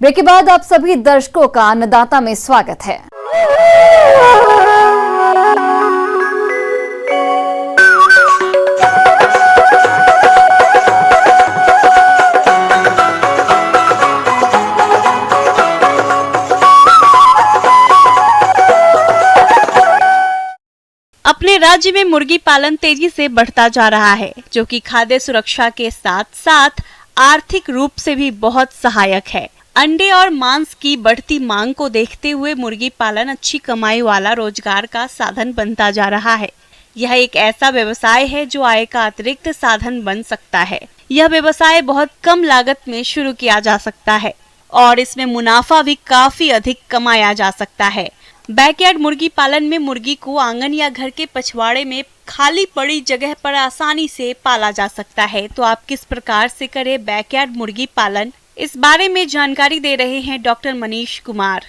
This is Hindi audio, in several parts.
ब्रेक के बाद आप सभी दर्शकों का अन्नदाता में स्वागत है। अपने राज्य में मुर्गी पालन तेजी से बढ़ता जा रहा है, जो कि खाद्य सुरक्षा के साथ साथ आर्थिक रूप से भी बहुत सहायक है। अंडे और मांस की बढ़ती मांग को देखते हुए मुर्गी पालन अच्छी कमाई वाला रोजगार का साधन बनता जा रहा है। यह एक ऐसा व्यवसाय है जो आय का अतिरिक्त साधन बन सकता है। यह व्यवसाय बहुत कम लागत में शुरू किया जा सकता है और इसमें मुनाफा भी काफी अधिक कमाया जा सकता है। बैकयार्ड मुर्गी पालन में मुर्गी को आंगन या घर के पछवाड़े में खाली पड़ी जगह पर आसानी से पाला जा सकता है। तो आप किस प्रकार से करें बैकयार्ड मुर्गी पालन, इस बारे में जानकारी दे रहे हैं डॉक्टर मनीष कुमार।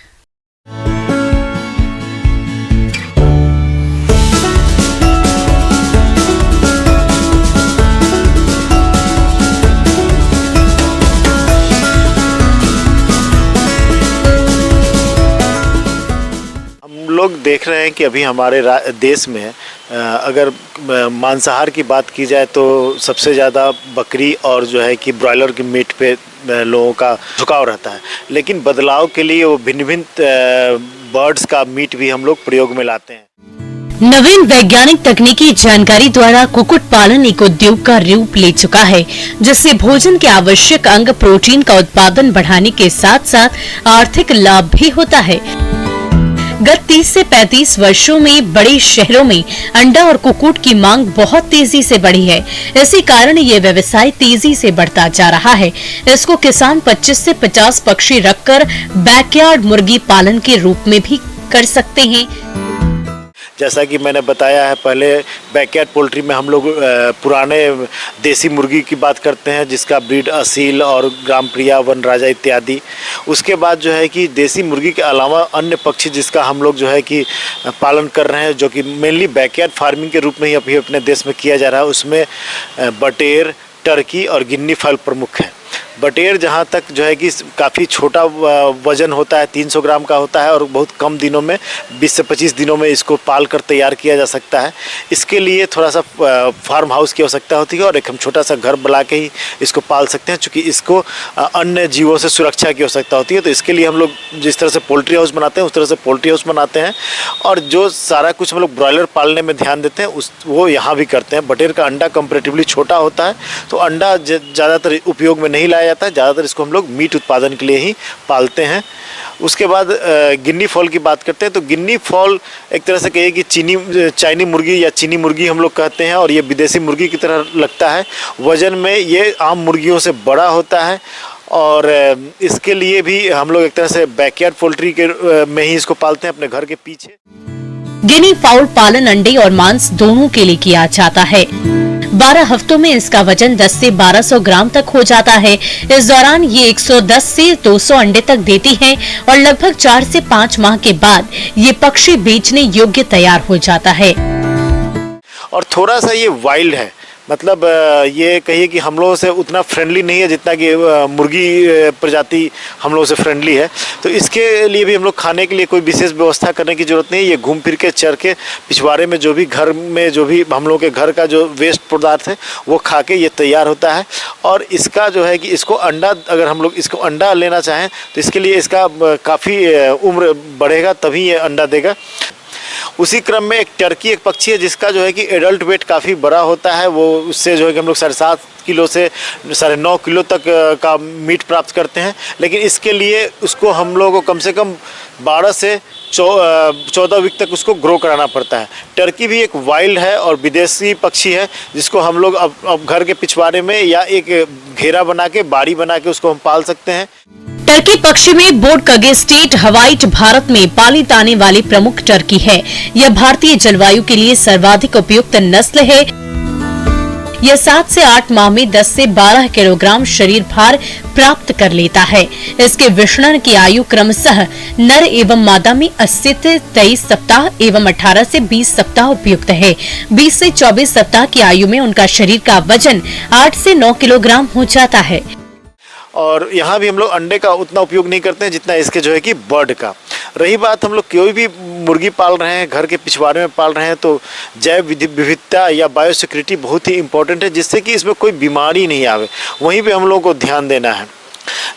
लोग देख रहे हैं कि अभी हमारे देश में अगर मांसाहार की बात की जाए तो सबसे ज़्यादा बकरी और जो है कि ब्रॉयलर की मीट पे लोगों का झुकाव रहता है, लेकिन बदलाव के लिए वो भिन्न भिन्न बर्ड्स का मीट भी हम लोग प्रयोग में लाते हैं। नवीन वैज्ञानिक तकनीकी जानकारी द्वारा कुक्कुट पालन एक उद्योग का रूप ले चुका है, जिससे भोजन के आवश्यक अंग प्रोटीन का उत्पादन बढ़ाने के साथ साथ आर्थिक लाभ भी होता है। गत 30 से 35 वर्षों में बड़े शहरों में अंडा और कुक्कुट की मांग बहुत तेजी से बढ़ी है। इसी कारण ये व्यवसाय तेजी से बढ़ता जा रहा है। इसको किसान 25 से 50 पक्षी रखकर बैकयार्ड मुर्गी पालन के रूप में भी कर सकते हैं। जैसा कि मैंने बताया है, पहले बैकयार्ड पोल्ट्री में हम लोग पुराने देसी मुर्गी की बात करते हैं, जिसका ब्रीड असील और ग्रामप्रिया, वनराजा इत्यादि। उसके बाद जो है कि देसी मुर्गी के अलावा अन्य पक्षी जिसका हम लोग जो है कि पालन कर रहे हैं, जो कि मेनली बैकयार्ड फार्मिंग के रूप में ही अभी अपने देश में किया जा रहा है। उसमें बटेर, टर्की और गिन्नी फाउल प्रमुख है। बटेर जहाँ तक जो है कि काफ़ी छोटा वजन होता है, 300 ग्राम का होता है और बहुत कम दिनों में 20 से 25 दिनों में इसको पाल कर तैयार किया जा सकता है। इसके लिए थोड़ा सा फार्म हाउस की आवश्यकता होती है और एक हम छोटा सा घर बना के ही इसको पाल सकते हैं, क्योंकि इसको अन्य जीवों से सुरक्षा की आवश्यकता होती है। तो इसके लिए हम लोग जिस तरह से पोल्ट्री हाउस बनाते हैं उस तरह से पोल्ट्री हाउस बनाते हैं और जो सारा कुछ हम लोग ब्रॉयलर पालने में ध्यान देते हैं वो यहाँ भी करते हैं। बटेर का अंडा कंपेरेटिवली छोटा होता है, तो अंडा ज़्यादातर उपयोग में नहीं लाया जाता है। ज़्यादातर इसको हम लोग मीट उत्पादन के लिए ही पालते हैं। उसके बाद गिन्नी फॉल की बात करते हैं, तो गिन्नी फॉल एक तरह से कहिए कि चाइनी मुर्गी या चीनी मुर्गी हम लोग कहते हैं और ये विदेशी मुर्गी की तरह लगता है। वजन में ये आम मुर्गियों से बड़ा होता है और इसके लिए भी हम लोग एक तरह से बैकयार्ड पोल्ट्री के में ही इसको पालते हैं अपने घर के पीछे। गिनी फाउल पालन अंडे और मांस दोनों के लिए किया जाता है। 12 हफ्तों में इसका वजन 10 से 1200 ग्राम तक हो जाता है। इस दौरान ये 110 से 200 अंडे तक देती हैं और लगभग 4 से 5 माह के बाद ये पक्षी बेचने योग्य तैयार हो जाता है। और थोड़ा सा ये वाइल्ड है, मतलब ये कहिए कि हम लोगों से उतना फ्रेंडली नहीं है जितना कि मुर्गी प्रजाति हम लोगों से फ्रेंडली है। तो इसके लिए भी हम लोग खाने के लिए कोई विशेष व्यवस्था करने की ज़रूरत नहीं है। ये घूम फिर के चर के पिछवाड़े में जो भी घर में जो भी हम लोग के घर का जो वेस्ट पदार्थ है वो खा के ये तैयार होता है। और इसका जो है कि इसको अंडा, अगर हम लोग इसको अंडा लेना चाहें तो इसके लिए इसका काफ़ी उम्र बढ़ेगा तभी ये अंडा देगा। उसी क्रम में एक टर्की एक पक्षी है जिसका जो है कि एडल्ट वेट काफ़ी बड़ा होता है। वो उससे जो है कि हम लोग 7.5 किलो से 9.5 किलो तक का मीट प्राप्त करते हैं, लेकिन इसके लिए उसको हम लोगों को कम से कम 12 से 14 वीक तक उसको ग्रो कराना पड़ता है। टर्की भी एक वाइल्ड है और विदेशी पक्षी है जिसको हम लोग अब घर के पिछवाड़े में या एक घेरा बना के, बाड़ी बना के उसको हम पाल सकते हैं। टर्की पक्षी में बोर्ड कगेस्टेट हवाइट भारत में पाली जाने वाली प्रमुख टर्की है। यह भारतीय जलवायु के लिए सर्वाधिक उपयुक्त नस्ल है। यह 7 से 8 माह में 10 से 12 किलोग्राम शरीर भार प्राप्त कर लेता है। इसके विषणन की आयु क्रमशः नर एवं मादा में 80 से 23 सप्ताह एवं 18 से 20 सप्ताह उपयुक्त है। 20 से 24 सप्ताह की आयु में उनका शरीर का वजन 8 से 9 किलोग्राम हो जाता है। और यहाँ भी हम लोग अंडे का उतना उपयोग नहीं करते हैं जितना इसके जो है कि बर्ड का। रही बात हम लोग कोई भी मुर्गी पाल रहे हैं, घर के पिछवाड़े में पाल रहे हैं, तो जैव विविधता या बायोसिक्योरिटी बहुत ही इंपॉर्टेंट है, जिससे कि इसमें कोई बीमारी नहीं आवे, वहीं पे हम लोगों को ध्यान देना है।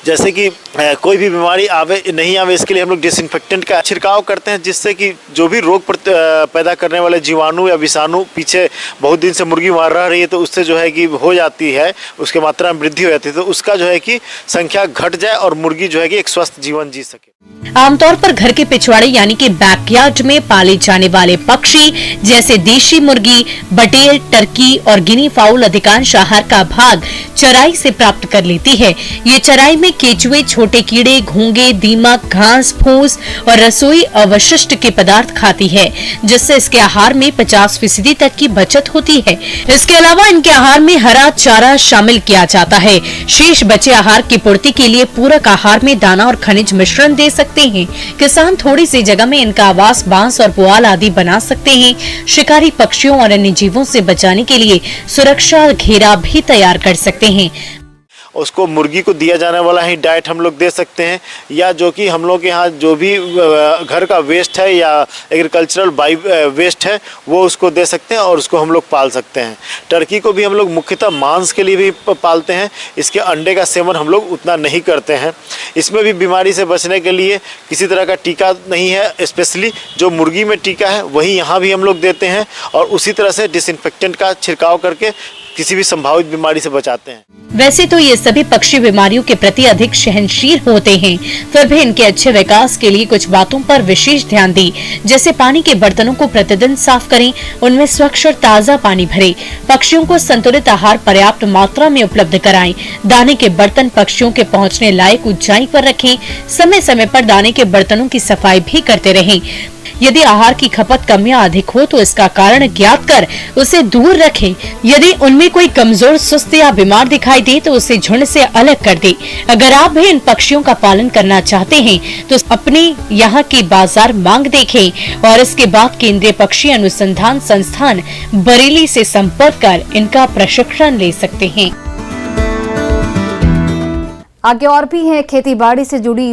जैसे कि कोई भी बीमारी आवे नहीं आवे, इसके लिए हम लोग डिसइंफेक्टेंट का छिड़काव करते हैं, जिससे कि जो भी रोग पैदा करने वाले जीवाणु या विषाणु पीछे बहुत दिन से मुर्गी वहाँ रह रही है तो उससे जो है कि हो जाती है, उसके मात्रा में वृद्धि हो जाती है, तो उसका जो है कि संख्या घट जाए और मुर्गी जो है कि एक स्वस्थ जीवन जी सके। आमतौर पर घर के पिछवाड़े यानी कि बैकयार्ड में पाले जाने वाले पक्षी जैसे देशी मुर्गी, बटेर, टर्की और गिनी फाउल अधिकांश आहार का भाग चराई से प्राप्त कर लेती है। ये चराई में केचुए, छोटे कीड़े, घोंगे, दीमक, घास फूस और रसोई अवशिष्ट के पदार्थ खाती है, जिससे इसके आहार में 50% तक की बचत होती है। इसके अलावा इनके आहार में हरा चारा शामिल किया जाता है। शेष बचे आहार की पूर्ति के लिए पूरक आहार में दाना और खनिज मिश्रण दे सकते हैं। किसान थोड़ी सी जगह में इनका आवास बांस और पुआल आदि बना सकते हैं। शिकारी पक्षियों और अन्य जीवों से बचाने के लिए सुरक्षा घेरा भी तैयार कर सकते हैं। उसको मुर्गी को दिया जाने वाला ही डाइट हम लोग दे सकते हैं, या जो कि हम लोग के यहाँ जो भी घर का वेस्ट है या एग्रीकल्चरल बाई वेस्ट है वो उसको दे सकते हैं और उसको हम लोग पाल सकते हैं। टर्की को भी हम लोग मुख्यतः मांस के लिए भी पालते हैं, इसके अंडे का सेवन हम लोग उतना नहीं करते हैं। इसमें भी बीमारी से बचने के लिए किसी तरह का टीका नहीं है, स्पेशली जो मुर्गी में टीका है वही यहाँ भी हम लोग देते हैं और उसी तरह से डिसइंफेक्टेंट का छिड़काव करके किसी भी संभावित बीमारी से बचाते हैं। वैसे तो ये सभी पक्षी बीमारियों के प्रति अधिक सहनशील होते हैं, फिर भी इनके अच्छे विकास के लिए कुछ बातों पर विशेष ध्यान दें। जैसे पानी के बर्तनों को प्रतिदिन साफ करें, उनमें स्वच्छ और ताज़ा पानी भरें, पक्षियों को संतुलित आहार पर्याप्त मात्रा में उपलब्ध कराएं, दाने के बर्तन पक्षियों के पहुँचने लायक ऊंचाई पर रखें, समय समय पर दाने के बर्तनों की सफाई भी करते रहें। यदि आहार की खपत कम या अधिक हो तो इसका कारण ज्ञात कर उसे दूर रखें। यदि उनमें कोई कमजोर, सुस्त या बीमार दिखाई दे तो उसे झुंड से अलग कर दें। अगर आप भी इन पक्षियों का पालन करना चाहते हैं तो अपने यहाँ की बाजार मांग देखें और इसके बाद केंद्रीय पक्षी अनुसंधान संस्थान बरेली से संपर्क कर इनका प्रशिक्षण ले सकते हैं। आगे और भी है खेती बाड़ी से जुड़ी